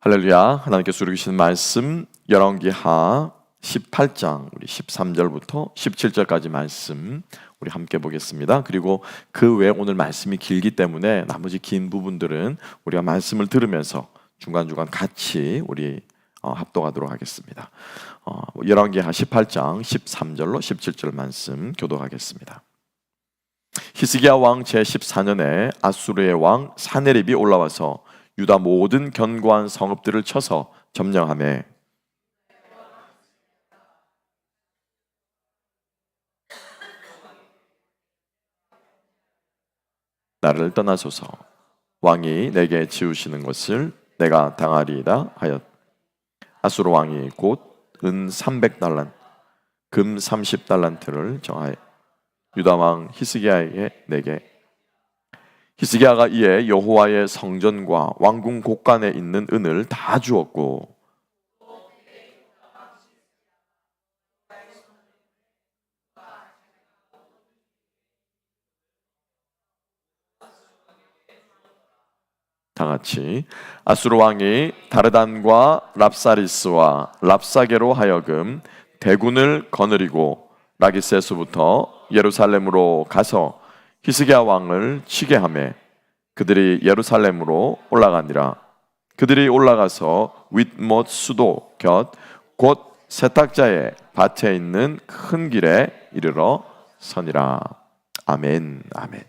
할렐루야. 하나님께서 우리 주신 말씀 열왕기하 18장 우리 13절부터 17절까지 말씀 우리 함께 보겠습니다. 그리고 그 외에 오늘 말씀이 길기 때문에 나머지 긴 부분들은 우리가 말씀을 들으면서 중간중간 같이 우리 합독하도록 하겠습니다. 열왕기하 18장 13절로 17절 말씀 교독하겠습니다. 히스기야 왕 제14년에 아수르의 왕 사네립이 올라와서 유다 모든 견고한 성읍들을 쳐서 점령하며 나를 떠나소서. 왕이 내게 지우시는 것을 내가 당하리이다 하였. 아수르 왕이 곧 은 300달란트, 금 30달란트를 정하여 유다 왕 히스기야에게 내게. 히스기야가 이에 여호와의 성전과 왕궁 곳간에 있는 은을 다 주었고 다같이 아수르 왕이 다르단과 랍사리스와 랍사게로 하여금 대군을 거느리고 라기세스부터 예루살렘으로 가서 히스기야 왕을 치게 하매 그들이 예루살렘으로 올라가니라. 그들이 올라가서 윗못 수도 곁 곧 세탁자의 밭에 있는 큰 길에 이르러 서니라. 아멘. 아멘.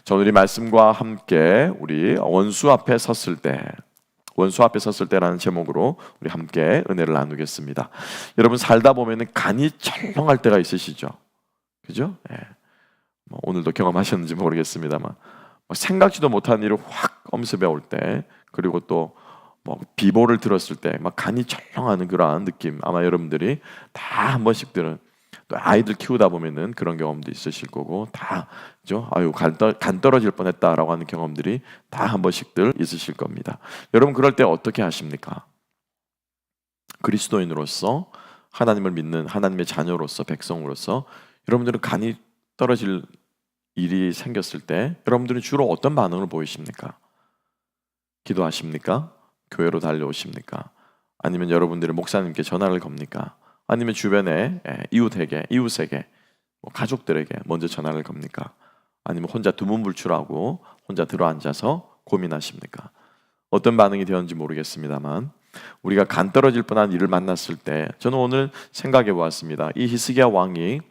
자, 오늘 이 말씀과 함께 우리 원수 앞에 섰을 때라는 제목으로 우리 함께 은혜를 나누겠습니다. 여러분 살다 보면은 간이 철렁할 때가 있으시죠? 그죠? 예. 오늘도 경험하셨는지 모르겠습니다만 생각지도 못한 일을 확 엄습해 올 때, 그리고 또 비보를 들었을 때 막 간이 철렁하는 그러한 느낌, 아마 여러분들이 다 한 번씩들은 또 아이들 키우다 보면은 그런 경험도 있으실 거고 다죠. 아유 간 떨어질 뻔했다라고 하는 경험들이 다 한 번씩들 있으실 겁니다. 여러분 그럴 때 어떻게 하십니까? 그리스도인으로서 하나님을 믿는 하나님의 자녀로서 백성으로서 여러분들은 간이 떨어질 일이 생겼을 때 여러분들은 주로 어떤 반응을 보이십니까? 기도하십니까? 교회로 달려오십니까? 아니면 여러분들이 목사님께 전화를 겁니까? 아니면 주변에 이웃에게 가족들에게 먼저 전화를 겁니까? 아니면 혼자 두문불출하고 혼자 들어앉아서 고민하십니까? 어떤 반응이 되었는지 모르겠습니다만 우리가 간 떨어질 뻔한 일을 만났을 때 저는 오늘 생각해 보았습니다. 이 히스기야 왕이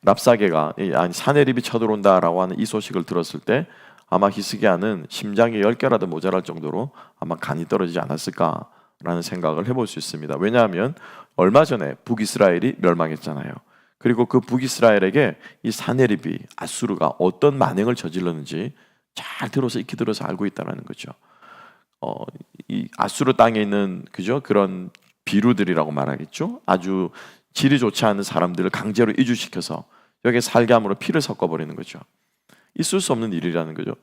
랍사게가 사네립이 쳐들어온다라고 하는 이 소식을 들었을 때 아마 히스기야는 심장이 10개라도 모자랄 정도로 아마 간이 떨어지지 않았을까라는 생각을 해볼 수 있습니다. 왜냐하면 얼마 전에 북이스라엘이 멸망했잖아요. 그리고 그 북이스라엘에게 이 사네립이 아수르가 어떤 만행을 저질렀는지 잘 익히 들어서 알고 있다는 거죠. 이 아수르 땅에 있는 그런 비루들이라고 말하겠죠. 아주 질이 좋지 않은 사람들을 강제로 이주시켜서 여기에 살게 함으로 피를 섞어버리는 거죠. 있을 수 없는 일이라는 거죠.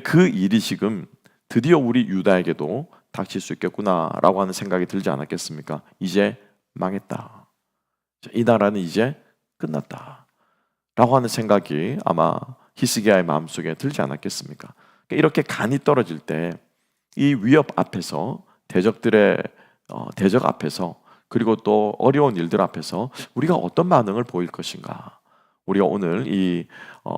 그 일이 지금 드디어 우리 유다에게도 닥칠 수 있겠구나라고 하는 생각이 들지 않았겠습니까? 이제 망했다. 이 나라는 이제 끝났다. 라고 하는 생각이 아마 히스기야의 마음속에 들지 않았겠습니까? 이렇게 간이 떨어질 때 이 위협 앞에서 대적들의 대적 앞에서 그리고 또 어려운 일들 앞에서 우리가 어떤 반응을 보일 것인가? 우리가 오늘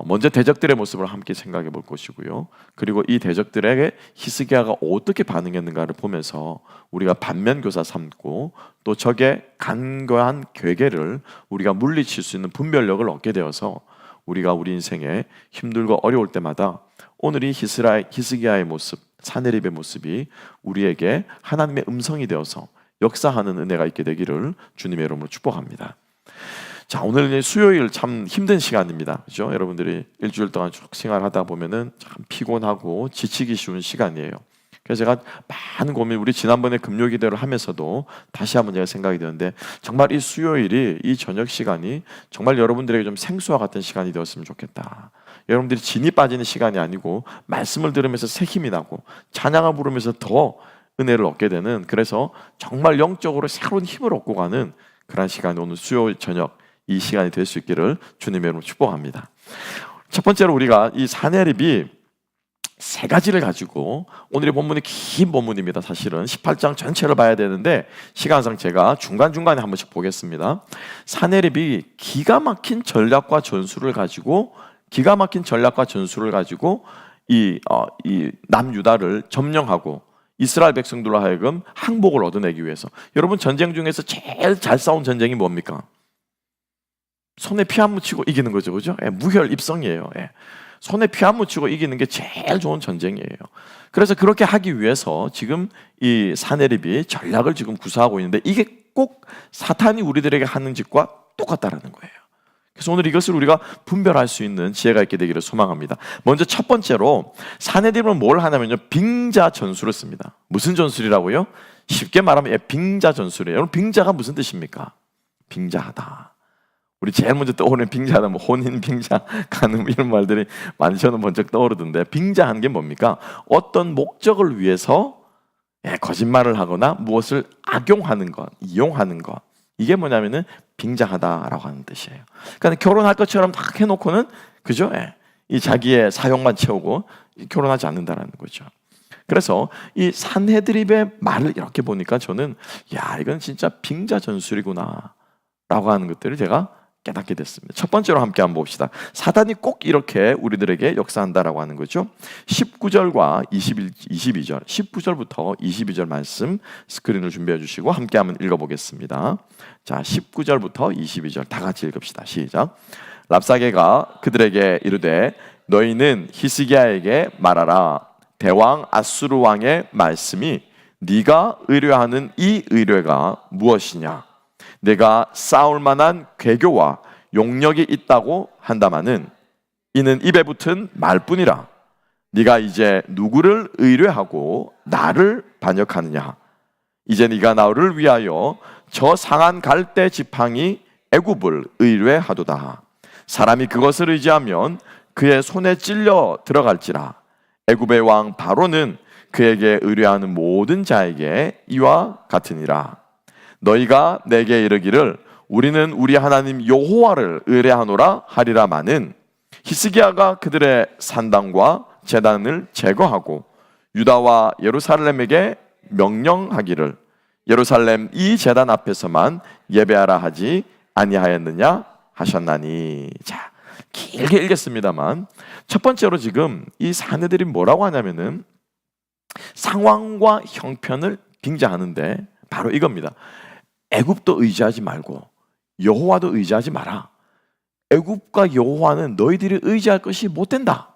먼저 대적들의 모습을 함께 생각해 볼 것이고요. 그리고 이 대적들에게 히스기야가 어떻게 반응했는가를 보면서 우리가 반면교사 삼고 또 적의 간과한 괴계를 우리가 물리칠 수 있는 분별력을 얻게 되어서 우리가 우리 인생에 힘들고 어려울 때마다 오늘 이 히스기야의 모습, 사네립의 모습이 우리에게 하나님의 음성이 되어서 역사하는 은혜가 있게 되기를 주님의 이름으로 축복합니다. 자, 오늘 수요일 참 힘든 시간입니다. 그죠? 여러분들이 일주일 동안 쭉 생활하다 보면은 참 피곤하고 지치기 쉬운 시간이에요. 그래서 제가 많은 고민, 우리 지난번에 금요기도를 하면서도 다시 한번 제가 생각이 드는데 정말 이 수요일이, 이 저녁 시간이 정말 여러분들에게 좀 생수와 같은 시간이 되었으면 좋겠다. 여러분들이 진이 빠지는 시간이 아니고 말씀을 들으면서 새 힘이 나고 찬양을 부르면서 더 은혜를 얻게 되는, 그래서 정말 영적으로 새로운 힘을 얻고 가는 그런 시간이 오늘 수요일 저녁 이 시간이 될 수 있기를 주님의 이름으로 축복합니다. 첫 번째로 우리가 이 사네립이 세 가지를 가지고 오늘의 본문이 긴 본문입니다. 사실은 18장 전체를 봐야 되는데 시간상 제가 중간중간에 한 번씩 보겠습니다. 사내립이 기가 막힌 전략과 전술을 가지고 이 남유다를 점령하고 이스라엘 백성들로 하여금 항복을 얻어내기 위해서, 여러분 전쟁 중에서 제일 잘 싸운 전쟁이 뭡니까? 손에 피 안 묻히고 이기는 거죠, 그죠? 무혈입성이에요. 손에 피 안 묻히고 이기는 게 제일 좋은 전쟁이에요. 그래서 그렇게 하기 위해서 지금 이 사내립이 전략을 지금 구사하고 있는데 이게 꼭 사탄이 우리들에게 하는 짓과 똑같다라는 거예요. 그래서 오늘 이것을 우리가 분별할 수 있는 지혜가 있게 되기를 소망합니다. 먼저 첫 번째로 사내립은 뭘 하냐면요, 빙자 전술을 씁니다. 무슨 전술이라고요? 쉽게 말하면 빙자 전술이에요. 여러분 빙자가 무슨 뜻입니까? 빙자하다. 우리 제일 먼저 떠오르는 빙자는 뭐 혼인, 빙자, 간음 이런 말들이 많이 저는 먼저 떠오르던데, 빙자하는 게 뭡니까? 어떤 목적을 위해서 거짓말을 하거나 무엇을 악용하는 것, 이용하는 것, 이게 뭐냐면은 빙자하다라고 하는 뜻이에요. 그러니까 결혼할 것처럼 딱 해놓고는, 그죠? 이 자기의 사용만 채우고 결혼하지 않는다라는 거죠. 그래서 이 산헤드립의 말을 이렇게 보니까 저는 이건 진짜 빙자 전술이구나 라고 하는 것들을 제가 깨닫게 됐습니다. 첫 번째로 함께 한번 봅시다. 사단이 꼭 이렇게 우리들에게 역사한다라고 하는 거죠. 19절과 22절, 19절부터 22절 말씀 스크린을 준비해 주시고 함께 한번 읽어보겠습니다. 자, 19절부터 22절 다 같이 읽읍시다. 시작. 랍사게가 그들에게 이르되 너희는 히스기야에게 말하라. 대왕 아수르 왕의 말씀이 네가 의뢰하는 이 의뢰가 무엇이냐? 내가 쌓을 만한 괴교와 용력이 있다고 한다마는 이는 입에 붙은 말뿐이라. 네가 이제 누구를 의뢰하고 나를 반역하느냐? 이제 네가 나를 위하여 저 상한 갈대 지팡이 애굽을 의뢰하도다. 사람이 그것을 의지하면 그의 손에 찔려 들어갈지라. 애굽의 왕 바로는 그에게 의뢰하는 모든 자에게 이와 같으니라. 너희가 내게 이르기를 우리는 우리 하나님 여호와를 의뢰하노라 하리라마는 히스기야가 그들의 산당과 제단을 제거하고 유다와 예루살렘에게 명령하기를 예루살렘 이 제단 앞에서만 예배하라 하지 아니하였느냐 하셨나니. 자, 길게 읽겠습니다만 첫 번째로 지금 이 사내들이 뭐라고 하냐면은 상황과 형편을 빙자하는데 바로 이겁니다. 애굽도 의지하지 말고 여호와도 의지하지 마라. 애굽과 여호와는 너희들이 의지할 것이 못 된다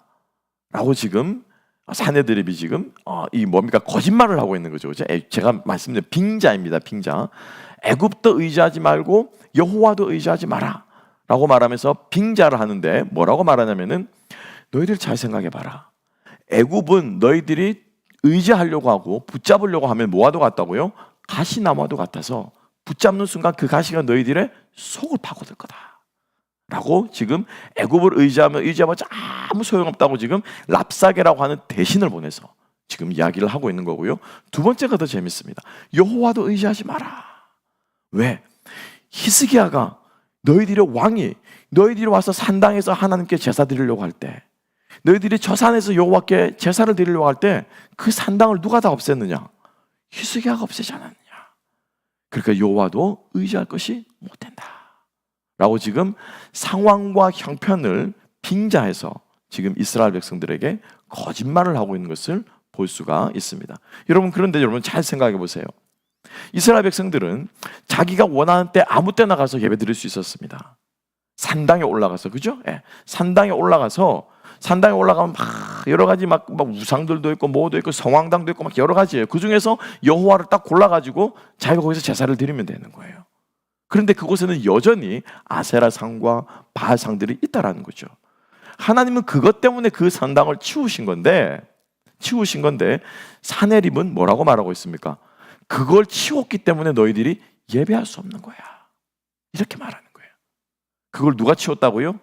라고 지금 사내들이 지금 이 뭡니까? 거짓말을 하고 있는 거죠. 제가 말씀드린 빙자입니다. 빙자. 애굽도 의지하지 말고 여호와도 의지하지 마라 라고 말하면서 빙자를 하는데 뭐라고 말하냐면은 너희들 잘 생각해 봐라. 애굽은 너희들이 의지하려고 하고 붙잡으려고 하면 뭐와도 같다고요? 가시나무와도 같아서 붙잡는 순간 그 가시가 너희들의 속을 파고들 거다 라고 지금 애굽을 의지하면 아무 소용없다고 지금 랍사게라고 하는 대신을 보내서 지금 이야기를 하고 있는 거고요. 두 번째가 더 재밌습니다. 여호와도 의지하지 마라. 왜? 히스기야가 너희들의 왕이 너희들이 와서 산당에서 하나님께 제사 드리려고 할 때, 너희들이 저 산에서 여호와께 제사를 드리려고 할 때 그 산당을 누가 다 없앴느냐? 히스기야가 없애지 않았느냐? 그러니까 여호와도 의지할 것이 못 된다 라고 지금 상황과 형편을 빙자해서 지금 이스라엘 백성들에게 거짓말을 하고 있는 것을 볼 수가 있습니다. 여러분, 그런데 여러분 잘 생각해 보세요. 이스라엘 백성들은 자기가 원하는 때 아무 때나 가서 예배 드릴 수 있었습니다. 산당에 올라가서, 그죠? 산당에 올라가면 막 여러 가지 막 우상들도 있고 뭐도 있고 성황당도 있고 막 여러 가지예요. 그 중에서 여호와를 딱 골라가지고 자기가 거기서 제사를 드리면 되는 거예요. 그런데 그곳에는 여전히 아세라 상과 바알 상들이 있다라는 거죠. 하나님은 그것 때문에 그 산당을 치우신 건데 사내립은 뭐라고 말하고 있습니까? 그걸 치웠기 때문에 너희들이 예배할 수 없는 거야. 이렇게 말하는 거예요. 그걸 누가 치웠다고요?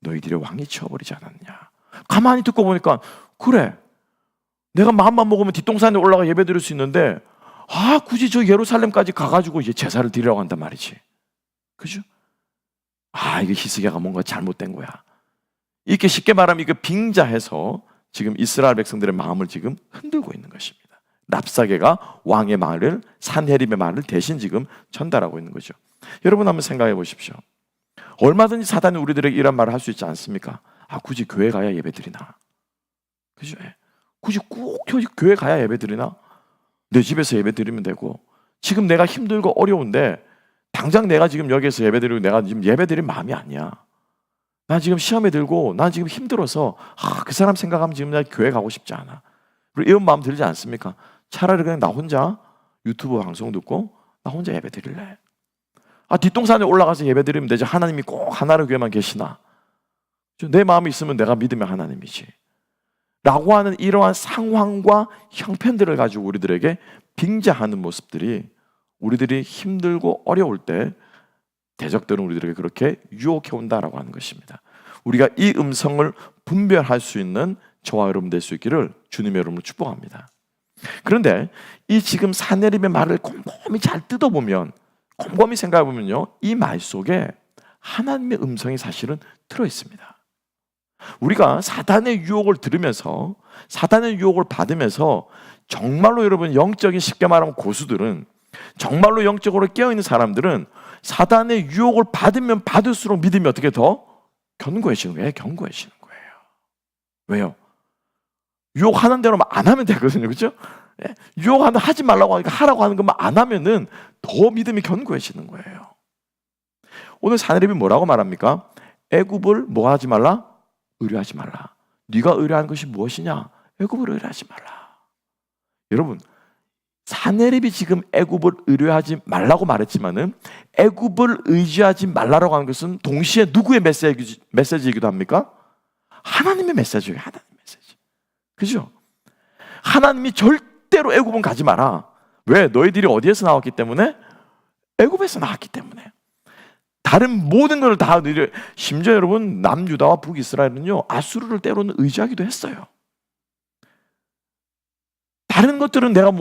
너희들의 왕이 치워버리지 않았냐. 가만히 듣고 보니까 그래, 내가 마음만 먹으면 뒷동산에 올라가 예배 드릴 수 있는데 굳이 저 예루살렘까지 가가지고 이제 제사를 드리려고 한단 말이지. 그죠? 이게 히스기야가 뭔가 잘못된 거야. 이렇게 쉽게 말하면 이거 빙자해서 지금 이스라엘 백성들의 마음을 지금 흔들고 있는 것입니다. 랍사게가 왕의 말을, 산헤립의 말을 대신 지금 전달하고 있는 거죠. 여러분 한번 생각해 보십시오. 얼마든지 사단이 우리들에게 이런 말을 할 수 있지 않습니까? 굳이 교회 가야 예배드리나? 그죠? 굳이 꼭 교회 가야 예배드리나? 내 집에서 예배드리면 되고, 지금 내가 힘들고 어려운데 당장 내가 지금 여기에서 예배드리고 내가 지금 예배드릴 마음이 아니야. 나 지금 시험에 들고 난 지금 힘들어서 그 사람 생각하면 지금 내가 교회 가고 싶지 않아. 그리고 이런 마음 들지 않습니까? 차라리 그냥 나 혼자 유튜브 방송 듣고 나 혼자 예배 드릴래. 뒷동산에 올라가서 예배 드리면 되지. 하나님이 꼭 하나를 교회만 계시나? 내 마음이 있으면 내가 믿으면 하나님이지. 라고 하는 이러한 상황과 형편들을 가지고 우리들에게 빙자하는 모습들이 우리들이 힘들고 어려울 때 대적들은 우리들에게 그렇게 유혹해 온다라고 하는 것입니다. 우리가 이 음성을 분별할 수 있는 저와 여러분 될 수 있기를 주님의 이름으로 축복합니다. 그런데 이 지금 산헤립의 말을 곰곰이 잘 뜯어보면, 곰곰이 생각해보면요, 이 말 속에 하나님의 음성이 사실은 들어있습니다. 우리가 사단의 유혹을 들으면서, 사단의 유혹을 받으면서 정말로 여러분 영적인, 쉽게 말하면 고수들은, 정말로 영적으로 깨어있는 사람들은 사단의 유혹을 받으면 받을수록 믿음이 어떻게 더 견고해지는 거예요. 견고해지는 거예요. 왜요? 유혹하는 대로만 안 하면 되거든요. 그렇죠? 유혹하는 하지 말라고 하니까 하라고 하는 것만 안 하면은 더 믿음이 견고해지는 거예요. 오늘 산헤립이 뭐라고 말합니까? 애굽을 뭐 하지 말라? 의뢰하지 말라. 네가 의뢰하는 것이 무엇이냐? 애굽을 의뢰하지 말라. 여러분, 산헤립이 지금 애굽을 의뢰하지 말라고 말했지만은 애굽을 의지하지 말라고 하는 것은 동시에 누구의 메시지이기도 합니까? 하나님의 메시지예요. 하나님의 메시지. 그죠? 하나님이 절대로 애굽은 가지 마라. 왜? 너희들이 어디에서 나왔기 때문에? 애굽에서 나왔기 때문에. 다른 모든 것을 다 심지어 여러분 남유다와 북이스라엘은요 아수르를 때로는 의지하기도 했어요. 다른 것들은 내가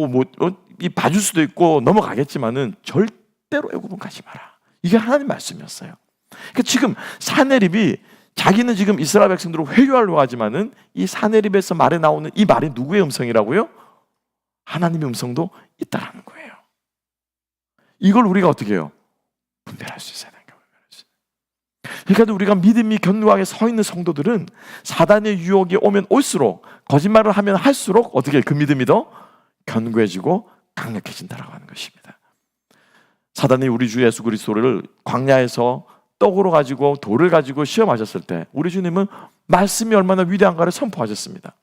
봐줄 수도 있고 넘어가겠지만은 절대로 애굽은 가지 마라. 이게 하나님 말씀이었어요. 그러니까 지금 산헤립이 자기는 지금 이스라엘 백성들을 회유하려고 하지만은 이 산헤립에서 말에 나오는 이 말이 누구의 음성이라고요? 하나님의 음성도 있다라는 거예요. 이걸 우리가 어떻게 해요? 분별할 수 있어야 되는 거예요. 그러니까 우리가 믿음이 견고하게 서 있는 성도들은 사단의 유혹이 오면 올수록, 거짓말을 하면 할수록 어떻게 그 믿음이 더 견고해지고 강력해진다라고 하는 것입니다. 사단이 우리 주 예수 그리스도를 광야에서 떡으로 가지고 돌을 가지고 시험하셨을 때 우리 주님은 말씀이 얼마나 위대한가를 선포하셨습니다.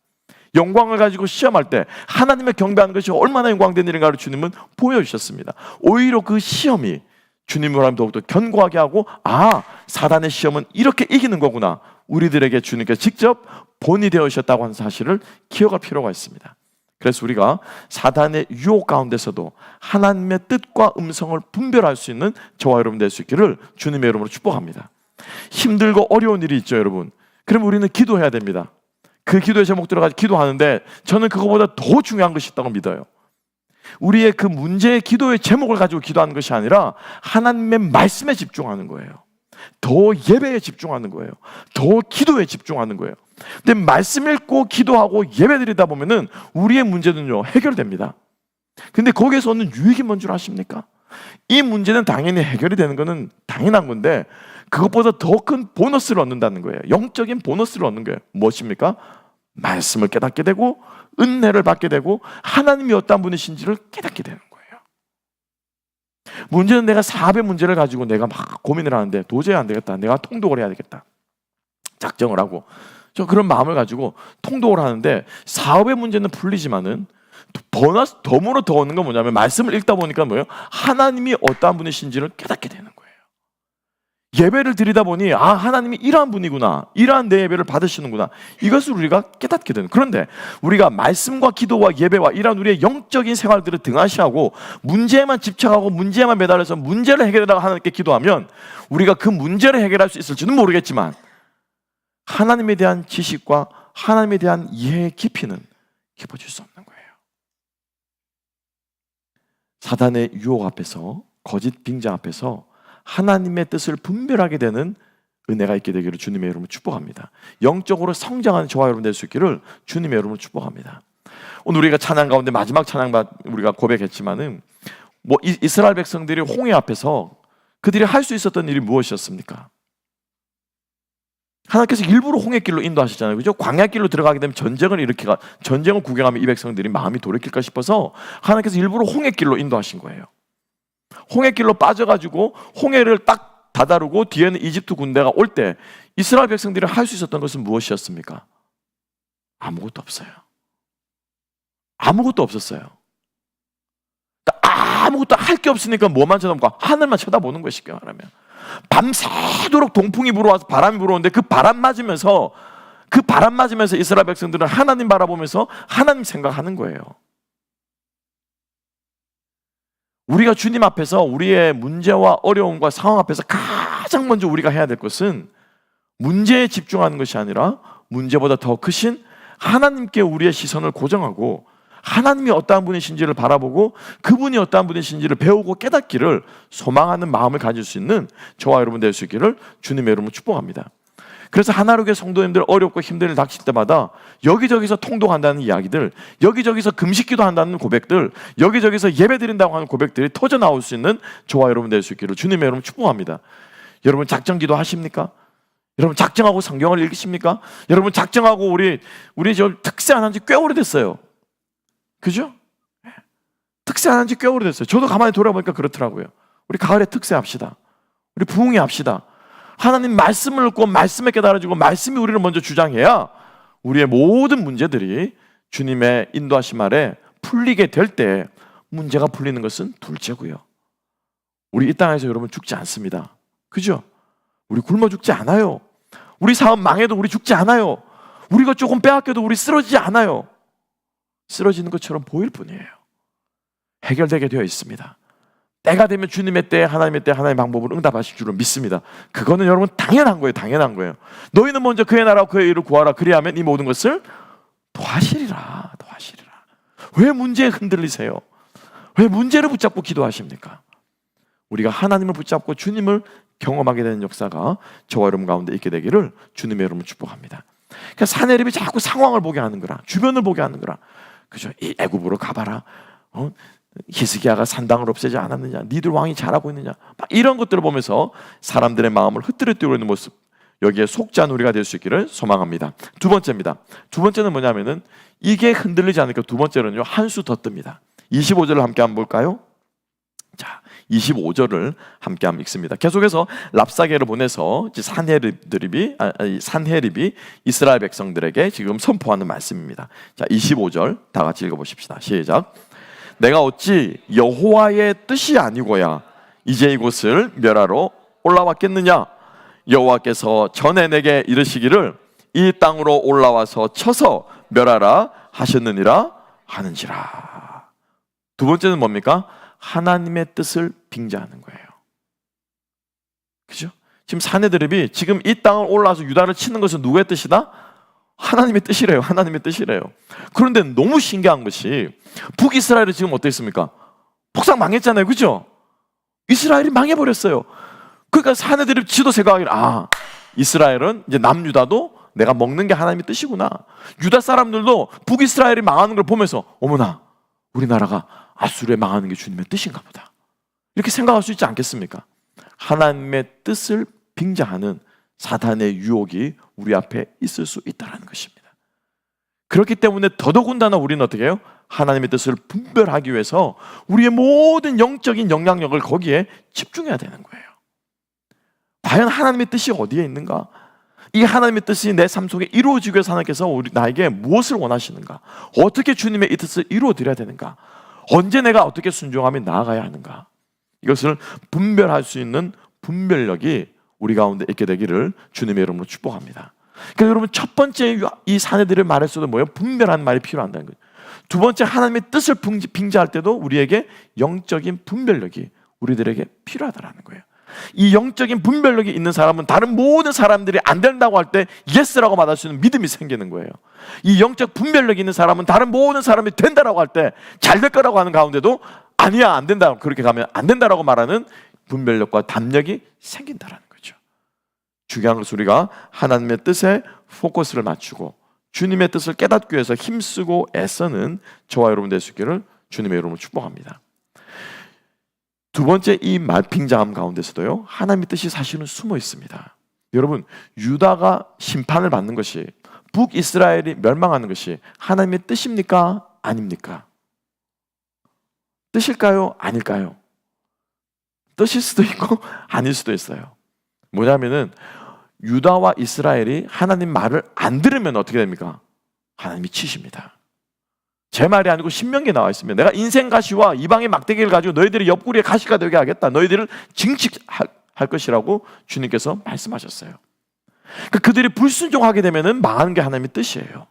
영광을 가지고 시험할 때 하나님의 경배하는 것이 얼마나 영광된 일인가를 주님은 보여주셨습니다. 오히려 그 시험이 주님을 하면 더욱더 견고하게 하고, 사단의 시험은 이렇게 이기는 거구나, 우리들에게 주님께서 직접 본이 되어주셨다고 하는 사실을 기억할 필요가 있습니다. 그래서 우리가 사단의 유혹 가운데서도 하나님의 뜻과 음성을 분별할 수 있는 저와 여러분 될 수 있기를 주님의 이름으로 축복합니다. 힘들고 어려운 일이 있죠, 여러분. 그럼 우리는 기도해야 됩니다. 그 기도의 제목 들어가서 기도하는데 저는 그거보다 더 중요한 것이 있다고 믿어요. 우리의 그 문제의 기도의 제목을 가지고 기도하는 것이 아니라 하나님의 말씀에 집중하는 거예요. 더 예배에 집중하는 거예요. 더 기도에 집중하는 거예요. 근데 말씀 읽고 기도하고 예배 드리다 보면은 우리의 문제는요 해결됩니다. 근데 거기에서 얻는 유익이 뭔 줄 아십니까? 이 문제는 당연히 해결이 되는 것은 당연한 건데 그것보다 더 큰 보너스를 얻는다는 거예요. 영적인 보너스를 얻는 거예요. 무엇입니까? 말씀을 깨닫게 되고 은혜를 받게 되고 하나님이 어떤 분이신지를 깨닫게 되는 거예요. 문제는 내가 사업의 문제를 가지고 내가 막 고민을 하는데 도저히 안 되겠다, 내가 통독을 해야 되겠다 작정을 하고 저 그런 마음을 가지고 통독을 하는데 사업의 문제는 풀리지만은 덤으로 더 얻는 건 뭐냐면 말씀을 읽다 보니까 뭐예요? 하나님이 어떠한 분이신지를 깨닫게 되는 거예요. 예배를 드리다 보니 하나님이 이러한 분이구나, 이러한 내 예배를 받으시는구나, 이것을 우리가 깨닫게 되는. 그런데 우리가 말씀과 기도와 예배와 이러한 우리의 영적인 생활들을 등한시하고 문제에만 집착하고 문제에만 매달려서 문제를 해결하라고 하나님께 기도하면 우리가 그 문제를 해결할 수 있을지는 모르겠지만 하나님에 대한 지식과 하나님에 대한 이해의 깊이는 깊어질 수 없는 거예요. 사단의 유혹 앞에서, 거짓 빙자 앞에서 하나님의 뜻을 분별하게 되는 은혜가 있게 되기를 주님의 이름으로 축복합니다. 영적으로 성장하는 저와 여러분 될 수 있기를 주님의 이름으로 축복합니다. 오늘 우리가 찬양 가운데 마지막 찬양 우리가 고백했지만은 이스라엘 백성들이 홍해 앞에서 그들이 할 수 있었던 일이 무엇이었습니까? 하나님께서 일부러 홍해길로 인도하시잖아요. 그죠? 광야길로 들어가게 되면 전쟁을 구경하면 이 백성들이 마음이 돌이킬까 싶어서 하나님께서 일부러 홍해길로 인도하신 거예요. 홍해길로 빠져가지고 홍해를 딱 다다르고 뒤에는 이집트 군대가 올 때 이스라엘 백성들이 할 수 있었던 것은 무엇이었습니까? 아무것도 없어요. 아무것도 없었어요. 아무것도 할 게 없으니까 뭐만 쳐다보고 하늘만 쳐다보는 거예요. 쉽게 말하면 밤새도록 동풍이 불어와서 바람이 불어오는데 그 바람 맞으면서 이스라엘 백성들은 하나님 바라보면서 하나님 생각하는 거예요. 우리가 주님 앞에서 우리의 문제와 어려움과 상황 앞에서 가장 먼저 우리가 해야 될 것은 문제에 집중하는 것이 아니라 문제보다 더 크신 하나님께 우리의 시선을 고정하고 하나님이 어떠한 분이신지를 바라보고 그분이 어떠한 분이신지를 배우고 깨닫기를 소망하는 마음을 가질 수 있는 저와 여러분 될 수 있기를 주님의 이름으로 축복합니다. 그래서 하나로교회 성도님들 어렵고 힘든 일 닥칠 때마다 여기저기서 통독한다는 이야기들, 여기저기서 금식기도 한다는 고백들, 여기저기서 예배드린다고 하는 고백들이 터져나올 수 있는 저와 여러분 될 수 있기를 주님의 이름으로 축복합니다. 여러분 작정기도 하십니까? 여러분 작정하고 성경을 읽으십니까? 여러분 작정하고 우리 저 특세 안 한 지 꽤 오래됐어요. 그죠? 특세 안 한 지 꽤 오래됐어요. 저도 가만히 돌아보니까 그렇더라고요. 우리 가을에 특세합시다. 우리 부흥회 합시다. 하나님 말씀을 읽고 말씀에 깨달아지고 말씀이 우리를 먼저 주장해야 우리의 모든 문제들이 주님의 인도하심 아래 풀리게 될 때 문제가 풀리는 것은 둘째고요. 우리 이 땅에서 여러분 죽지 않습니다. 그죠? 우리 굶어 죽지 않아요. 우리 사업 망해도 우리 죽지 않아요. 우리가 조금 빼앗겨도 우리 쓰러지지 않아요. 쓰러지는 것처럼 보일 뿐이에요. 해결되게 되어 있습니다. 때가 되면 주님의 때, 하나님의 때, 하나님의 방법으로 응답하실 줄을 믿습니다. 그거는 여러분 당연한 거예요. 당연한 거예요. 너희는 먼저 그의 나라와 그의 일을 구하라. 그리하면 이 모든 것을 도하시리라. 도하시리라. 왜 문제에 흔들리세요? 왜 문제를 붙잡고 기도하십니까? 우리가 하나님을 붙잡고 주님을 경험하게 되는 역사가 저와 여러분 가운데 있게 되기를 주님의 이름으로 축복합니다. 그러니까 사내립이 자꾸 상황을 보게 하는 거라, 주변을 보게 하는 거라. 그죠? 이 애굽으로 가봐라. 히스기야가 산당을 없애지 않았느냐? 니들 왕이 잘하고 있느냐? 막 이런 것들을 보면서 사람들의 마음을 흐트러뜨리고 있는 모습, 여기에 속지 않은 우리가 될 수 있기를 소망합니다. 두 번째입니다. 두 번째는 뭐냐면은 이게 흔들리지 않으니까 두 번째는요, 한 수 더 뜹니다. 25절을 함께 한번 볼까요? 자, 25절을 함께 한번 읽습니다. 계속해서 랍사게를 보내서 산헤립이 이스라엘 백성들에게 지금 선포하는 말씀입니다. 자, 25절 다 같이 읽어보십시다. 시작. 내가 어찌 여호와의 뜻이 아니고야 이제 이곳을 멸하러 올라왔겠느냐? 여호와께서 전에 내게 이르시기를 이 땅으로 올라와서 쳐서 멸하라 하셨느니라 하는지라. 두 번째는 뭡니까? 하나님의 뜻을 빙자하는 거예요. 그죠? 지금 사내들이 지금 이 땅을 올라와서 유다를 치는 것은 누구의 뜻이다? 하나님의 뜻이래요. 하나님의 뜻이래요. 그런데 너무 신기한 것이 북이스라엘이 지금 어땠습니까? 폭삭 망했잖아요. 그죠? 이스라엘이 망해버렸어요. 그러니까 사내들이 지도 생각하기를 이스라엘은 이제 남유다도 내가 먹는 게 하나님의 뜻이구나. 유다 사람들도 북이스라엘이 망하는 걸 보면서 어머나 우리나라가 아수르에 망하는 게 주님의 뜻인가 보다. 이렇게 생각할 수 있지 않겠습니까? 하나님의 뜻을 빙자하는 사탄의 유혹이 우리 앞에 있을 수 있다는 것입니다. 그렇기 때문에 더더군다나 우리는 어떻게 해요? 하나님의 뜻을 분별하기 위해서 우리의 모든 영적인 영향력을 거기에 집중해야 되는 거예요. 과연 하나님의 뜻이 어디에 있는가? 이 하나님의 뜻이 내 삶 속에 이루어지기 위해서 하나님께서 나에게 무엇을 원하시는가? 어떻게 주님의 이 뜻을 이루어드려야 되는가? 언제 내가 어떻게 순종하며 나아가야 하는가? 이것을 분별할 수 있는 분별력이 우리 가운데 있게 되기를 주님의 이름으로 축복합니다. 그러니까 여러분 첫 번째 이 사내들의 말에서도 뭐예요? 분별하는 말이 필요한다는 거예요. 두 번째 하나님의 뜻을 빙자할 때도 우리에게 영적인 분별력이 우리들에게 필요하다는 거예요. 이 영적인 분별력이 있는 사람은 다른 모든 사람들이 안 된다고 할 때 예스라고 말할 수 있는 믿음이 생기는 거예요. 이 영적 분별력이 있는 사람은 다른 모든 사람이 된다라고 할 때 잘 될 거라고 하는 가운데도 아니야 안 된다 그렇게 가면 안 된다라고 말하는 분별력과 담력이 생긴다라는 거죠. 중요한 것은 우리가 하나님의 뜻에 포커스를 맞추고 주님의 뜻을 깨닫기 위해서 힘쓰고 애쓰는 저와 여러분 될 수 있기를 주님의 이름으로 축복합니다. 두 번째, 이 말핑자함 가운데서도요, 하나님의 뜻이 사실은 숨어 있습니다. 여러분, 유다가 심판을 받는 것이, 북이스라엘이 멸망하는 것이 하나님의 뜻입니까? 아닙니까? 뜻일까요? 아닐까요? 뜻일 수도 있고 아닐 수도 있어요. 뭐냐면은 유다와 이스라엘이 하나님 말을 안 들으면 어떻게 됩니까? 하나님이 치십니다. 제 말이 아니고 신명기에 나와 있습니다. 내가 인생 가시와 이방의 막대기를 가지고 너희들이 옆구리에 가시가 되게 하겠다. 너희들을 징칙할 것이라고 주님께서 말씀하셨어요. 그러니까 그들이 불순종하게 되면은 망하는 게 하나님의 뜻이에요.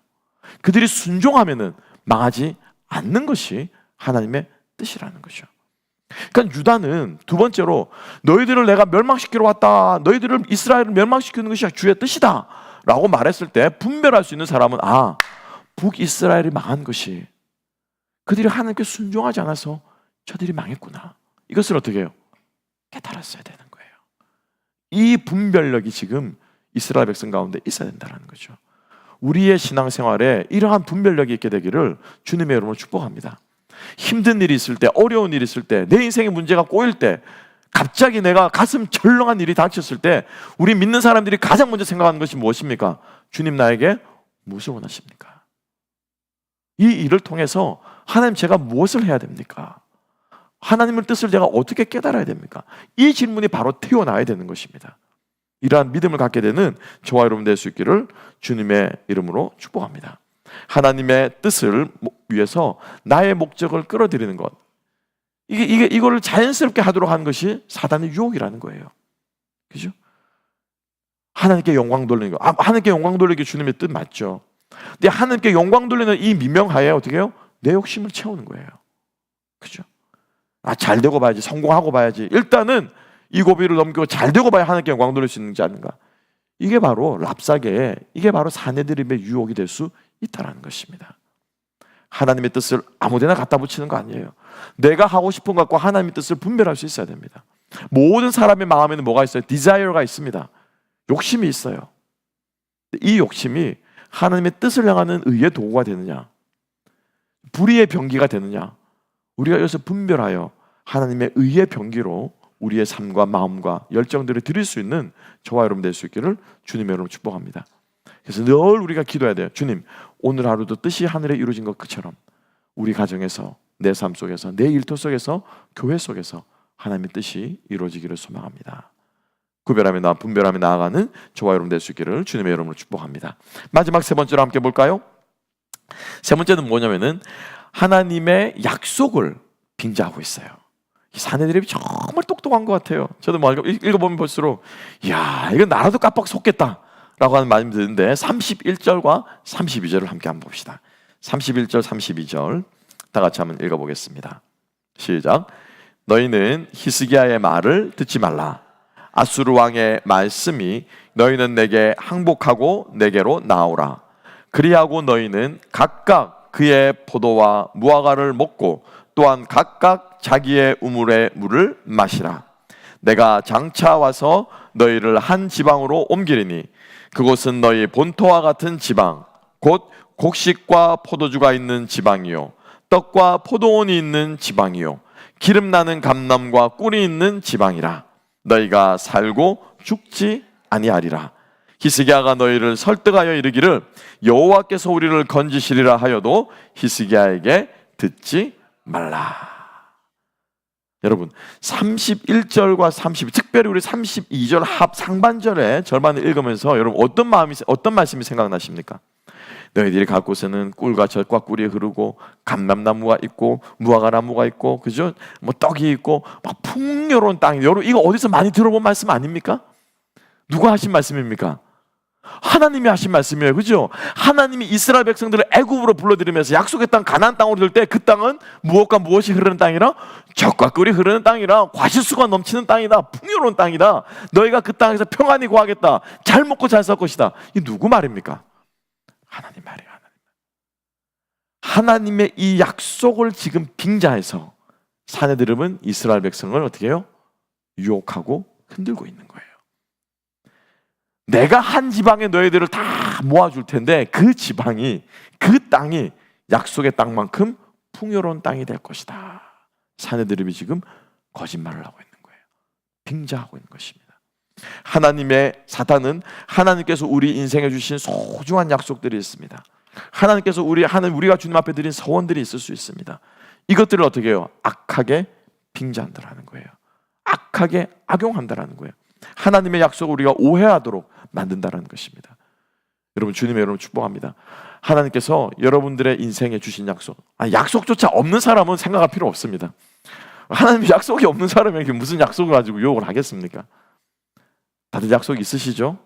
그들이 순종하면은 망하지 않는 것이 하나님의 뜻이라는 거죠. 그러니까 유다는 두 번째로 너희들을 내가 멸망시키러 왔다. 너희들을 이스라엘을 멸망시키는 것이 주의 뜻이다 라고 말했을 때 분별할 수 있는 사람은 북이스라엘이 망한 것이 그들이 하나님께 순종하지 않아서 저들이 망했구나. 이것을 어떻게 해요? 깨달았어야 되는 거예요. 이 분별력이 지금 이스라엘 백성 가운데 있어야 된다는 거죠. 우리의 신앙생활에 이러한 분별력이 있게 되기를 주님의 이름으로 축복합니다. 힘든 일이 있을 때, 어려운 일이 있을 때, 내 인생의 문제가 꼬일 때, 갑자기 내가 가슴 절렁한 일이 닥쳤을 때 우리 믿는 사람들이 가장 먼저 생각하는 것이 무엇입니까? 주님 나에게 무엇을 원하십니까? 이 일을 통해서 하나님 제가 무엇을 해야 됩니까? 하나님의 뜻을 제가 어떻게 깨달아야 됩니까? 이 질문이 바로 튀어나와야 되는 것입니다. 이러한 믿음을 갖게 되는 저와 여러분 될 수 있기를 주님의 이름으로 축복합니다. 하나님의 뜻을 위해서 나의 목적을 끌어들이는 것, 이거를 자연스럽게 하도록 하는 것이 사단의 유혹이라는 거예요. 그죠? 하나님께 영광 돌리는 거, 하나님께 영광 돌리기 주님의 뜻 맞죠? 근데 하나님께 영광 돌리는 이 미명하에 어떻게 해요? 내 욕심을 채우는 거예요. 그죠? 잘 되고 봐야지, 성공하고 봐야지. 일단은 이 고비를 넘기고 잘 되고 봐야 하나님께 영광 돌릴 수 있는지 아닌가? 이게 바로 랍사계에, 이게 바로 사내들임의 유혹이 될 수 있다는 것입니다. 하나님의 뜻을 아무데나 갖다 붙이는 거 아니에요. 내가 하고 싶은 것과 하나님의 뜻을 분별할 수 있어야 됩니다. 모든 사람의 마음에는 뭐가 있어요? 디자이어가 있습니다. 욕심이 있어요. 이 욕심이 하나님의 뜻을 향하는 의의 도구가 되느냐, 불의의 병기가 되느냐, 우리가 여기서 분별하여 하나님의 의의 병기로 우리의 삶과 마음과 열정들을 드릴 수 있는 저와 여러분 될 수 있기를 주님의 이름으로 축복합니다. 그래서 늘 우리가 기도해야 돼요. 주님, 오늘 하루도 뜻이 하늘에 이루어진 것처럼 우리 가정에서, 내 삶 속에서, 내 일터 속에서, 교회 속에서 하나님의 뜻이 이루어지기를 소망합니다. 구별하며 분별하며 나아가는 저와 여러분 될 수 있기를 주님의 이름으로 축복합니다. 마지막 세 번째로 함께 볼까요? 세 번째는 뭐냐면은 하나님의 약속을 빙자하고 있어요. 이 사내들이 정말 똑똑한 것 같아요. 저도 뭐 읽어보면 볼수록 이야, 이거 나라도 깜빡 속겠다 라고 하는 말씀이 드는데 31절과 32절을 함께 한번 봅시다. 31절 32절 다 같이 한번 읽어보겠습니다. 시작. 너희는 히스기야의 말을 듣지 말라. 아수르 왕의 말씀이 너희는 내게 항복하고 내게로 나오라. 그리하고 너희는 각각 그의 포도와 무화과를 먹고 또한 각각 자기의 우물의 물을 마시라. 내가 장차 와서 너희를 한 지방으로 옮기리니 그곳은 너희 본토와 같은 지방, 곧 곡식과 포도주가 있는 지방이요 떡과 포도원이 있는 지방이요 기름 나는 감람과 꿀이 있는 지방이라. 너희가 살고 죽지 아니하리라. 히스기야가 너희를 설득하여 이르기를 여호와께서 우리를 건지시리라 하여도 히스기야에게 듣지 말라. 여러분 31절과 32, 특별히 우리 32절 상반절의 절반을 읽으면서 여러분 어떤 말씀이 생각나십니까? 너희들이 갈 곳에는 꿀과 젖과 꿀이 흐르고 감람나무가 있고 무화과나무가 있고, 그죠? 뭐 떡이 있고 막 풍요로운 땅이. 여러분 이거 어디서 많이 들어본 말씀 아닙니까? 누가 하신 말씀입니까? 하나님이 하신 말씀이에요. 그죠? 하나님이 이스라엘 백성들을 애굽으로 불러들이면서 약속의 땅 가나안 땅으로 들 때 그 땅은 무엇과 무엇이 흐르는 땅이라? 젖과 꿀이 흐르는 땅이라, 과실수가 넘치는 땅이다, 풍요로운 땅이다. 너희가 그 땅에서 평안히 거하겠다, 잘 먹고 잘 살 것이다. 이 누구 말입니까? 하나님 말이에요. 하나님의 이 약속을 지금 빙자해서 사내들은 이스라엘 백성을 어떻게 해요? 유혹하고 흔들고 있는 거예요. 내가 한 지방에 너희들을 다 모아줄 텐데 그 지방이, 그 땅이 약속의 땅만큼 풍요로운 땅이 될 것이다. 사내들이 지금 거짓말을 하고 있는 거예요. 빙자하고 있는 것입니다. 하나님의 사탄은 하나님께서 우리 인생에 주신 소중한 약속들이 있습니다. 하나님께서 우리가 주님 앞에 드린 서원들이 있을 수 있습니다. 이것들을 어떻게 해요? 악하게 빙자한다라는 거예요. 악하게 악용한다라는 거예요. 하나님의 약속을 우리가 오해하도록 만든다라는 것입니다. 여러분, 주님의 여러분 축복합니다. 하나님께서 여러분들의 인생에 주신 약속, 약속조차 없는 사람은 생각할 필요 없습니다. 하나님의 약속이 없는 사람에게 무슨 약속을 가지고 유혹을 하겠습니까? 다들 약속 있으시죠?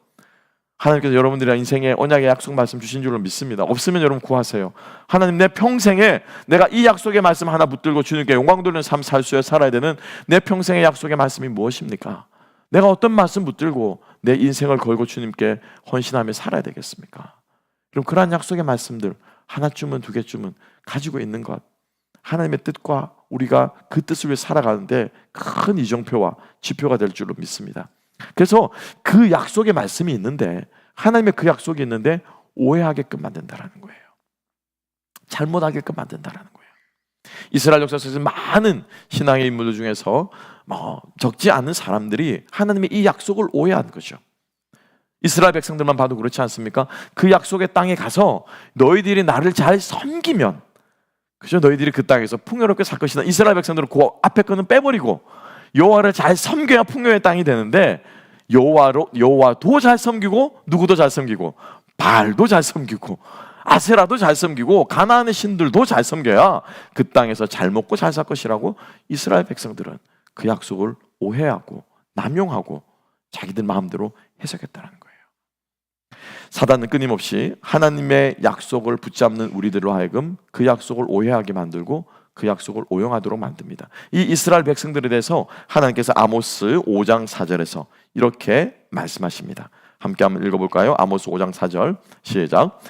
하나님께서 여러분들의 인생에 언약의 약속 말씀 주신 줄로 믿습니다. 없으면 여러분 구하세요. 하나님, 내 평생에 내가 이 약속의 말씀 하나 붙들고 주님께 영광 돌리는 삶 살 수 살아야 되는 내 평생의 약속의 말씀이 무엇입니까? 내가 어떤 말씀 붙들고 내 인생을 걸고 주님께 헌신하며 살아야 되겠습니까? 그럼 그러한 약속의 말씀들 하나쯤은 두 개쯤은 가지고 있는 것, 하나님의 뜻과 우리가 그 뜻을 위해 살아가는데 큰 이정표와 지표가 될 줄로 믿습니다. 그래서 그 약속의 말씀이 있는데, 하나님의 그 약속이 있는데 오해하게끔 만든다라는 거예요. 잘못하게끔 만든다라는 거예요. 이스라엘 역사에서 많은 신앙의 인물들 중에서 적지 않은 사람들이 하나님의 이 약속을 오해한 거죠. 이스라엘 백성들만 봐도 그렇지 않습니까? 그 약속의 땅에 가서 너희들이 나를 잘 섬기면, 그죠? 너희들이 그 땅에서 풍요롭게 살 것이다. 이스라엘 백성들은 그 앞에 거는 빼버리고 여호와를 잘 섬겨야 풍요의 땅이 되는데, 여호와도 잘 섬기고 누구도 잘 섬기고 바알도 잘 섬기고 아세라도 잘 섬기고 가나안의 신들도 잘 섬겨야 그 땅에서 잘 먹고 잘 살 것이라고 이스라엘 백성들은 그 약속을 오해하고 남용하고 자기들 마음대로 해석했다는 거예요. 사단은 끊임없이 하나님의 약속을 붙잡는 우리들로 하여금 그 약속을 오해하게 만들고 그 약속을 오용하도록 만듭니다. 이 이스라엘 백성들에 대해서 하나님께서 아모스 5장 4절에서 이렇게 말씀하십니다. 함께 한번 읽어볼까요? 아모스 5장 4절 시작.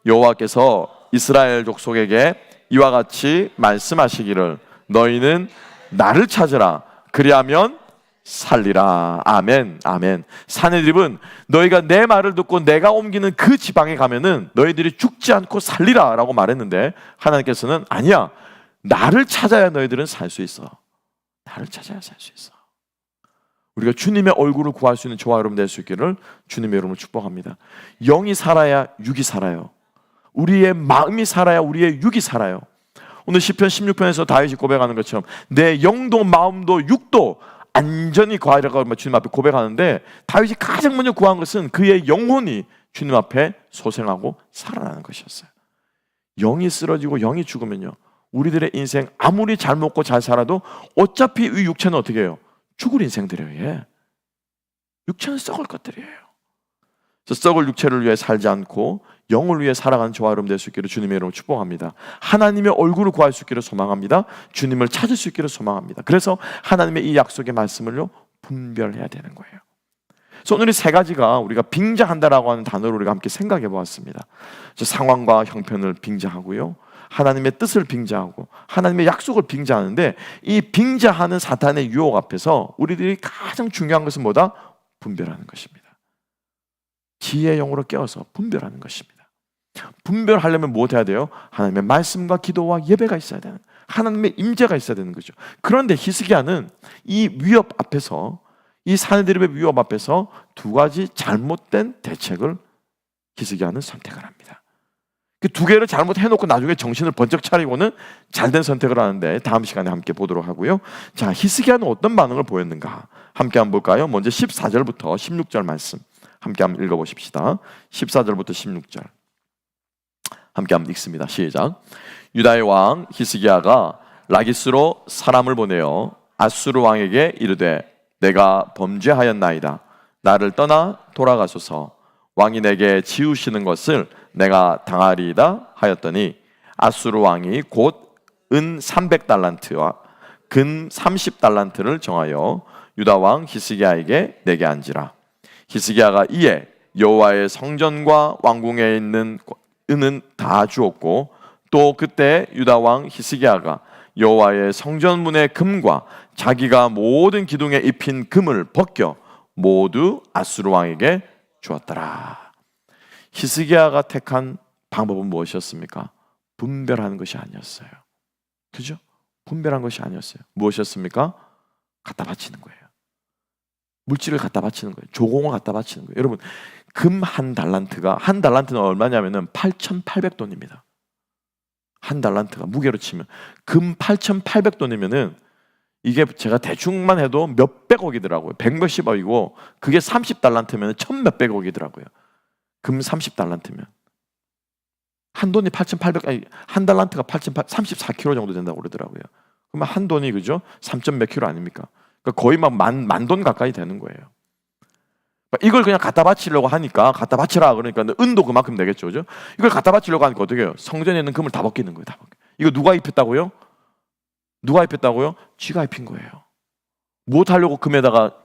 여호와께서 이스라엘 족속에게 이와 같이 말씀하시기를 너희는 나를 찾으라 그리하면 살리라. 아멘, 아멘. 사내들은 너희가 내 말을 듣고 내가 옮기는 그 지방에 가면은 너희들이 죽지 않고 살리라 라고 말했는데, 하나님께서는 아니야, 나를 찾아야 너희들은 살 수 있어. 나를 찾아야 살 수 있어. 우리가 주님의 얼굴을 구할 수 있는 저와 여러분 될 수 있기를 주님의 여러분을 축복합니다. 영이 살아야 육이 살아요. 우리의 마음이 살아야 우리의 육이 살아요. 오늘 시편 16편에서 다윗이 고백하는 것처럼 내 영도 마음도 육도 안전히 구하라고 주님 앞에 고백하는데, 다윗이 가장 먼저 구한 것은 그의 영혼이 주님 앞에 소생하고 살아나는 것이었어요. 영이 쓰러지고 영이 죽으면요, 우리들의 인생 아무리 잘 먹고 잘 살아도 어차피 이 육체는 어떻게 해요? 죽을 인생들이에요. 예. 육체는 썩을 것들이에요. 그래서 썩을 육체를 위해 살지 않고 영을 위해 살아가는 저와 여러분 될 수 있기를 주님의 이름으로 축복합니다. 하나님의 얼굴을 구할 수 있기를 소망합니다. 주님을 찾을 수 있기를 소망합니다. 그래서 하나님의 이 약속의 말씀을요 분별해야 되는 거예요. 그래서 오늘 이 세 가지가 우리가 빙자한다라고 하는 단어로 우리가 함께 생각해 보았습니다. 상황과 형편을 빙자하고요, 하나님의 뜻을 빙자하고 하나님의 약속을 빙자하는데, 이 빙자하는 사탄의 유혹 앞에서 우리들이 가장 중요한 것은 뭐다? 분별하는 것입니다. 지혜의 영으로 깨어서 분별하는 것입니다. 분별하려면 무엇 해야 돼요? 하나님의 말씀과 기도와 예배가 있어야 되는, 하나님의 임재가 있어야 되는 거죠. 그런데 히스기야는 이 위협 앞에서, 이 사내들의 위협 앞에서 두 가지 잘못된 대책을 히스기야는 선택을 합니다. 그 두 개를 잘못해놓고 나중에 정신을 번쩍 차리고는 잘된 선택을 하는데, 다음 시간에 함께 보도록 하고요. 자, 히스기야는 어떤 반응을 보였는가 함께 한번 볼까요? 먼저 14절부터 16절 말씀 함께 한번 읽어보십시다. 14절부터 16절 함께 한번 읽습니다. 시작. 유다의 왕 히스기야가 라기스로 사람을 보내어 아수르 왕에게 이르되 내가 범죄하였나이다. 나를 떠나 돌아가소서. 왕이 내게 지우시는 것을 내가 당하리이다 하였더니, 아수르 왕이 곧 은 300달란트와 금 30달란트를 정하여 유다 왕 히스기야에게 내게 안지라. 히스기야가 이에 여호와의 성전과 왕궁에 있는 은은 다 주었고, 또 그때 유다 왕 히스기야가 여호와의 성전문의 금과 자기가 모든 기둥에 입힌 금을 벗겨 모두 아수르 왕에게 주었더라. 히스기야가 택한 방법은 무엇이었습니까? 분별하는 것이 아니었어요. 그죠? 분별한 것이 아니었어요. 무엇이었습니까? 갖다 바치는 거예요. 물질을 갖다 바치는 거예요. 조공을 갖다 바치는 거예요. 여러분, 금 한 달란트는 얼마냐면은 8,800돈입니다. 한 달란트가 무게로 치면 금 8,800돈이면은 이게 제가 대충만 해도 몇백억이더라고요. 백몇십억이고 그게 30달란트면 천몇백억이더라고요. 금 30달란트면 한 돈이 8,800, 아니 한 달란트가 34kg 정도 된다고 그러더라고요. 그러면 한 돈이 그죠? 3점 몇 킬로 아닙니까? 그러니까 거의 막 만 돈 가까이 되는 거예요. 이걸 그냥 갖다 바치려고 하니까 갖다 바치라 그러니까 은도 그만큼 되겠죠, 그죠? 이걸 갖다 바치려고 하니까 어떻게 해요? 성전에 있는 금을 다 벗기는 거예요, 다 벗겨. 이거 누가 입혔다고요? 누가 입혔다고요? 쥐가 입힌 거예요. 무엇 하려고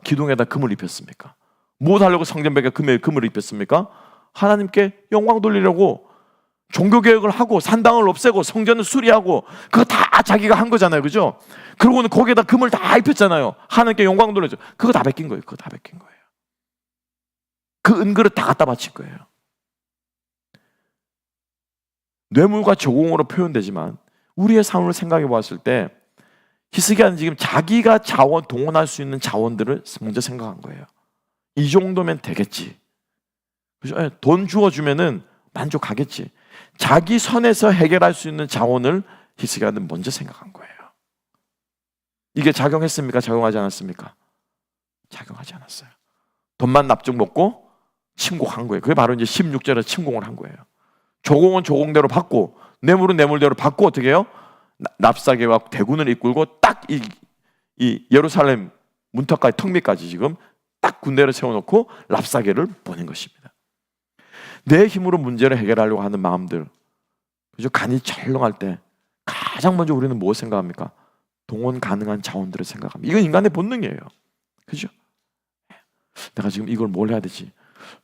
기둥에다 금을 입혔습니까? 무엇 하려고 성전벽에 금을 입혔습니까? 하나님께 영광 돌리려고 종교개혁을 하고 산당을 없애고 성전을 수리하고 그거 다 자기가 한 거잖아요, 그죠? 그러고는 거기에다 금을 다 입혔잖아요. 하나님께 영광 돌려줘. 그거 다 베낀 거예요. 그거 다 베낀 거예요. 그 은그릇 다 갖다 바친 거예요. 뇌물과 저공으로 표현되지만 우리의 삶을 생각해 보았을 때 히스기야는 지금 자기가 동원할 수 있는 자원들을 먼저 생각한 거예요. 이 정도면 되겠지. 그죠? 돈 주어주면은 만족하겠지. 자기 선에서 해결할 수 있는 자원을 히스기야는 먼저 생각한 거예요. 이게 작용했습니까? 작용하지 않았습니까? 작용하지 않았어요. 돈만 납작 먹고 침공한 거예요. 그게 바로 이제 16절에 침공을 한 거예요. 조공은 조공대로 받고 뇌물은 뇌물대로 받고 어떻게 해요? 납사계와 대군을 이끌고 딱 이 예루살렘 문턱까지 턱밑까지 지금 딱 군대를 세워놓고 납사계를 보낸 것입니다. 내 힘으로 문제를 해결하려고 하는 마음들, 그죠? 간이 철렁할 때 가장 먼저 우리는 무엇 생각합니까? 동원 가능한 자원들을 생각합니다. 이건 인간의 본능이에요. 그죠? 내가 지금 이걸 뭘 해야 되지?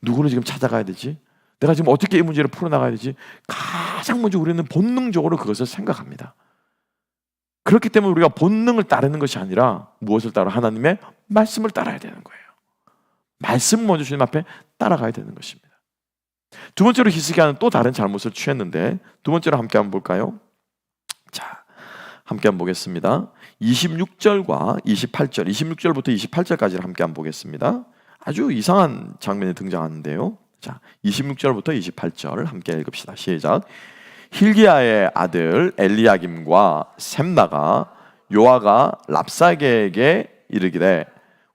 누구를 지금 찾아가야 되지? 내가 지금 어떻게 이 문제를 풀어나가야 되지? 가장 먼저 우리는 본능적으로 그것을 생각합니다. 그렇기 때문에 우리가 본능을 따르는 것이 아니라 무엇을 따라? 하나님의 말씀을 따라야 되는 거예요. 말씀 먼저 주님 앞에 따라가야 되는 것입니다. 두 번째로 히스기야는 또 다른 잘못을 취했는데 두 번째로 함께 한번 볼까요? 자, 함께 한번 보겠습니다. 26절과 28절, 26절부터 28절까지를 함께 한번 보겠습니다. 아주 이상한 장면이 등장하는데요. 자, 26절부터 28절 함께 읽읍시다. 시작. 힐기야의 아들 엘리야김과 셈나가 요아가 랍사게에게 이르기를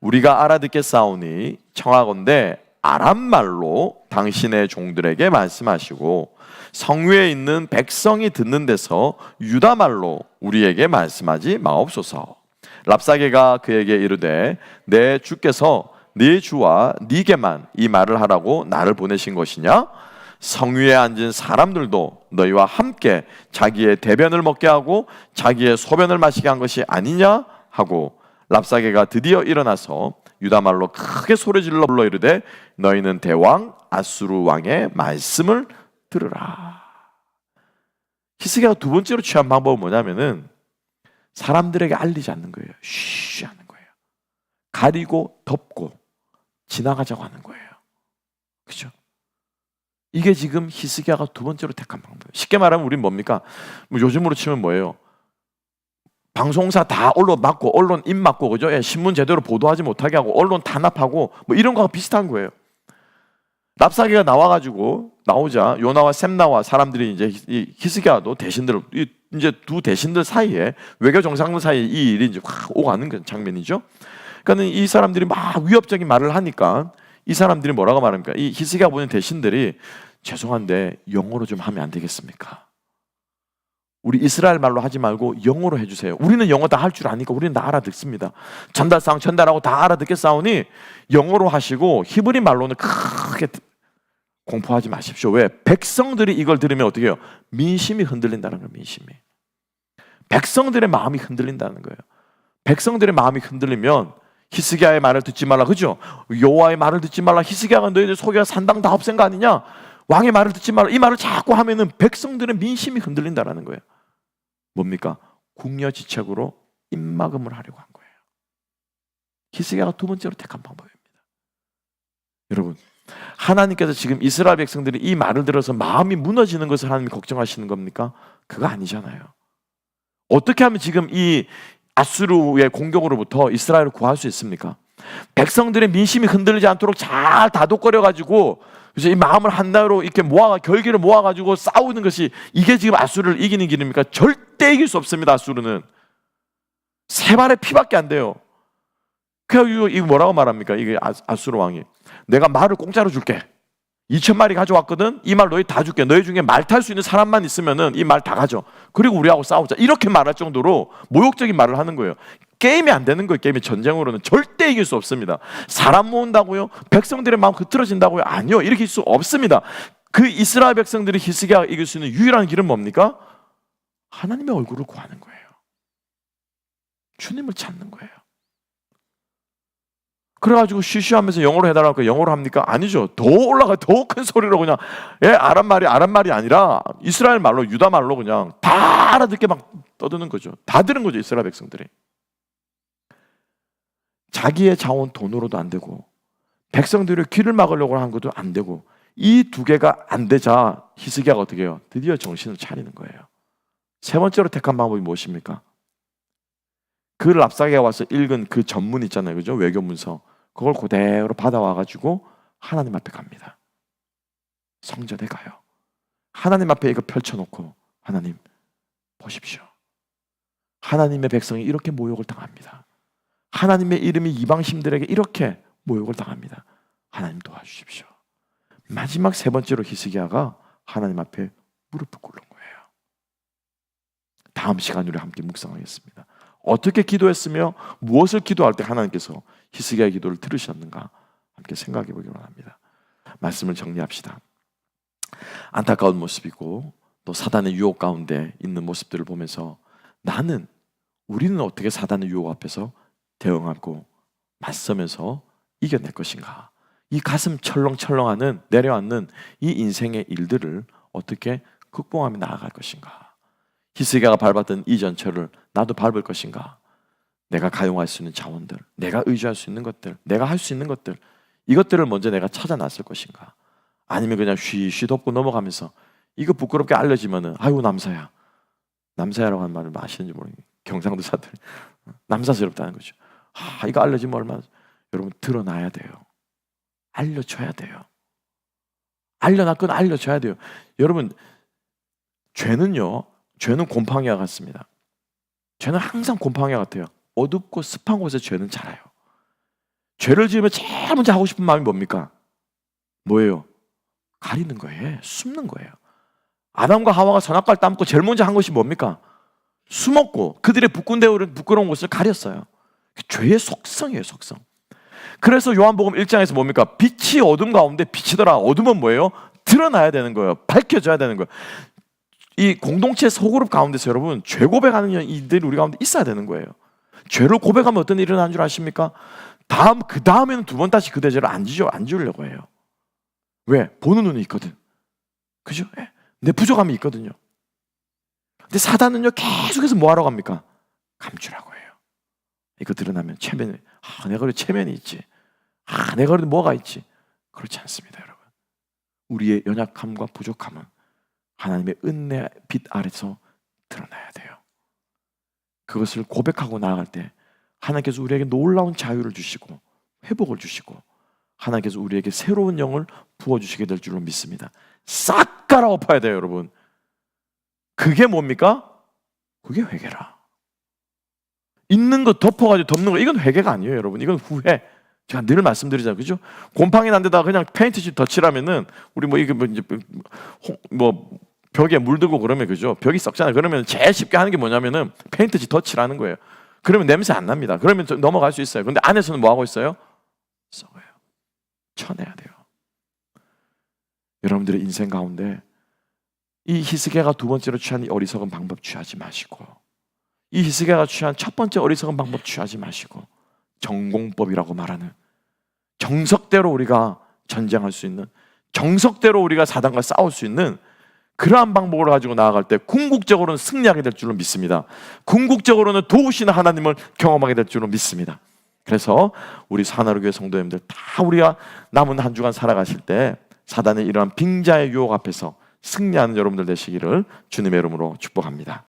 우리가 알아듣겠사오니 청하건대 아람말로 당신의 종들에게 말씀하시고 성위에 있는 백성이 듣는 데서 유다말로 우리에게 말씀하지 마옵소서. 랍사게가 그에게 이르되 내 주께서 네 주와 네게만 이 말을 하라고 나를 보내신 것이냐? 성위에 앉은 사람들도 너희와 함께 자기의 대변을 먹게 하고 자기의 소변을 마시게 한 것이 아니냐? 하고 랍사게가 드디어 일어나서 유다말로 크게 소리질러 불러 이르되 너희는 대왕 아수르 왕의 말씀을 들으라. 히스기야가 두 번째로 취한 방법은 뭐냐면은 사람들에게 알리지 않는 거예요. 쉬쉬 하는 거예요. 가리고 덮고 지나가자고 하는 거예요. 그렇죠? 이게 지금 히스기야가 두 번째로 택한 방법이에요. 쉽게 말하면 우리는 뭡니까? 뭐 요즘으로 치면 뭐예요? 방송사 다 언론 막고 언론 입 막고 그죠? 예, 신문 제대로 보도하지 못하게 하고 언론 탄압하고 뭐 이런 거와 비슷한 거예요. 랍사게가 나오자 요나와 셈나와 사람들이 이제 이 히스기야도 대신들 이제 두 대신들 사이에 외교 정상들 사이에 이 일이 이제 확 오가는 장면이죠. 그러니까는 이 사람들이 막 위협적인 말을 하니까 이 사람들이 뭐라고 말합니까? 이 히스기야 보는 대신들이 죄송한데 영어로 좀 하면 안 되겠습니까? 우리 이스라엘 말로 하지 말고 영어로 해주세요. 우리는 영어 다 할 줄 아니까 우리는 다 알아듣습니다. 전달사항 전달하고 다 알아듣겠사오니 영어로 하시고 히브리 말로는 크게 공포하지 마십시오. 왜? 백성들이 이걸 들으면 어떻게 해요? 민심이 흔들린다는 거예요. 민심이. 백성들의 마음이 흔들린다는 거예요. 백성들의 마음이 흔들리면 히스기야의 말을 듣지 말라, 그죠? 여호와의 말을 듣지 말라. 히스기야가 너희들 속여 산당 다 없앤 거 아니냐? 왕의 말을 듣지 말라. 이 말을 자꾸 하면은 백성들의 민심이 흔들린다라는 거예요. 뭡니까? 궁여지책으로 입막음을 하려고 한 거예요. 히스기야가 두 번째로 택한 방법입니다. 여러분, 하나님께서 지금 이스라엘 백성들이 이 말을 들어서 마음이 무너지는 것을 하나님이 걱정하시는 겁니까? 그거 아니잖아요. 어떻게 하면 지금 이 아수르의 공격으로부터 이스라엘을 구할 수 있습니까? 백성들의 민심이 흔들리지 않도록 잘 다독거려가지고, 그래서 이 마음을 하나로 이렇게 결기를 모아가지고 싸우는 것이 이게 지금 아수르를 이기는 길입니까? 절대 이길 수 없습니다. 아수르는 세 발의 피밖에 안 돼요. 그래서 이거 뭐라고 말합니까? 이게 아수르 왕이, 내가 말을 공짜로 줄게. 2,000마리 가져왔거든. 이 말 너희 다 줄게. 너희 중에 말 탈 수 있는 사람만 있으면은 이 말 다 가져. 그리고 우리하고 싸우자. 이렇게 말할 정도로 모욕적인 말을 하는 거예요. 게임이 안 되는 거예요. 게임이 전쟁으로는 절대 이길 수 없습니다. 사람 모은다고요? 백성들의 마음 흐트러진다고요? 아니요. 이렇게 이길 수 없습니다. 그 이스라엘 백성들이 히스기야가 이길 수 있는 유일한 길은 뭡니까? 하나님의 얼굴을 구하는 거예요. 주님을 찾는 거예요. 그래가지고 쉬쉬하면서 영어로 해달라고 영어로 합니까? 아니죠. 더 올라가, 더 큰 소리로 그냥, 아람 말이 아니라 이스라엘 말로, 유다 말로 그냥 다 알아듣게 막 떠드는 거죠. 다 들은 거죠, 이스라엘 백성들이. 자기의 자원 돈으로도 안 되고, 백성들의 귀를 막으려고 한 것도 안 되고, 이 두 개가 안 되자 히스기야가 어떻게 해요? 드디어 정신을 차리는 거예요. 세 번째로 택한 방법이 무엇입니까? 그 랍사게가 와서 읽은 그 전문 있잖아요, 그죠? 외교 문서. 그걸 그대로 받아와가지고 하나님 앞에 갑니다. 성전에 가요. 하나님 앞에 이거 펼쳐놓고, 하나님 보십시오. 하나님의 백성이 이렇게 모욕을 당합니다. 하나님의 이름이 이방신들에게 이렇게 모욕을 당합니다. 하나님 도와주십시오. 마지막 세 번째로 히스기야가 하나님 앞에 무릎을 꿇는 거예요. 다음 시간 우리 함께 묵상하겠습니다. 어떻게 기도했으며 무엇을 기도할 때 하나님께서 히스기야의 기도를 들으셨는가 함께 생각해 보기 원합니다. 말씀을 정리합시다. 안타까운 모습이고 또 사단의 유혹 가운데 있는 모습들을 보면서 우리는 어떻게 사단의 유혹 앞에서 대응하고 맞서면서 이겨낼 것인가, 이 가슴 철렁철렁하는 내려앉는 이 인생의 일들을 어떻게 극복하며 나아갈 것인가, 히스기야가 밟았던 이 전철을 나도 밟을 것인가, 내가 가용할 수 있는 자원들, 내가 의지할 수 있는 것들, 내가 할 수 있는 것들, 이것들을 먼저 내가 찾아놨을 것인가, 아니면 그냥 쉬쉬 덮고 넘어가면서 이거 부끄럽게 알려지면은 아이고 남사야라고 하는 말을 아시는지 모르겠어요. 경상도 사들 남사스럽다는 거죠. 이거 알려지면 얼마나, 여러분 드러나야 돼요. 알려줘야 돼요. 알려놨건 알려줘야 돼요. 여러분 죄는 곰팡이와 같습니다. 죄는 항상 곰팡이와 같아요. 어둡고 습한 곳에 죄는 자라요. 죄를 지으면 제일 먼저 하고 싶은 마음이 뭡니까? 뭐예요? 가리는 거예요. 숨는 거예요. 아담과 하와가 선악과를 따먹고 제일 먼저 한 것이 뭡니까? 숨었고 그들의 부끄러운 곳을 가렸어요. 죄의 속성이에요, 속성. 그래서 요한복음 1장에서 뭡니까? 빛이 어둠 가운데 비치더라. 어둠은 뭐예요? 드러나야 되는 거예요. 밝혀져야 되는 거예요. 이 공동체 소그룹 가운데서 여러분 죄 고백하는 이들이 우리 가운데 있어야 되는 거예요. 죄를 고백하면 어떤 일이 일어나는 줄 아십니까? 그 다음에는 두 번 다시 그 대죄를 안 지으려고 해요. 왜? 보는 눈이 있거든. 그죠? 내 부족함이 있거든요. 근데 사단은요 계속해서 뭐 하러 갑니까? 감추라고 해요. 이거 드러나면 내가 그래도 체면이 있지. 내가 그래도 뭐가 있지. 그렇지 않습니다, 여러분. 우리의 연약함과 부족함은 하나님의 은혜 빛 아래서 드러나야 돼요. 그것을 고백하고 나아갈 때 하나님께서 우리에게 놀라운 자유를 주시고 회복을 주시고 하나님께서 우리에게 새로운 영을 부어주시게 될 줄로 믿습니다. 싹 갈아엎어야 돼요, 여러분. 그게 뭡니까? 그게 회개라. 있는 거 덮어가지고 덮는 거, 이건 회개가 아니에요, 여러분. 이건 후회. 제가 늘 말씀드리잖아요, 그죠? 곰팡이 난 데다가 그냥 페인트칠 덧칠하면은 우리 벽에 물들고 그러면, 그죠? 벽이 썩잖아요. 그러면 제일 쉽게 하는 게 뭐냐면은 페인트칠 덧칠하는 거예요. 그러면 냄새 안 납니다. 그러면 넘어갈 수 있어요. 근데 안에서는 뭐 하고 있어요? 썩어요. 쳐내야 돼요. 여러분들의 인생 가운데 이 히스기야가 두 번째로 취한 이 어리석은 방법 취하지 마시고, 이 히스기야가 취한 첫 번째 어리석은 방법 취하지 마시고, 전공법이라고 말하는 정석대로 우리가 전쟁할 수 있는, 정석대로 우리가 사단과 싸울 수 있는 그러한 방법을 가지고 나아갈 때 궁극적으로는 승리하게 될 줄로 믿습니다. 궁극적으로는 도우시는 하나님을 경험하게 될 줄로 믿습니다. 그래서 우리 사나루교회 성도님들 다 우리가 남은 한 주간 살아가실 때 사단의 이러한 빙자의 유혹 앞에서 승리하는 여러분들 되시기를 주님의 이름으로 축복합니다.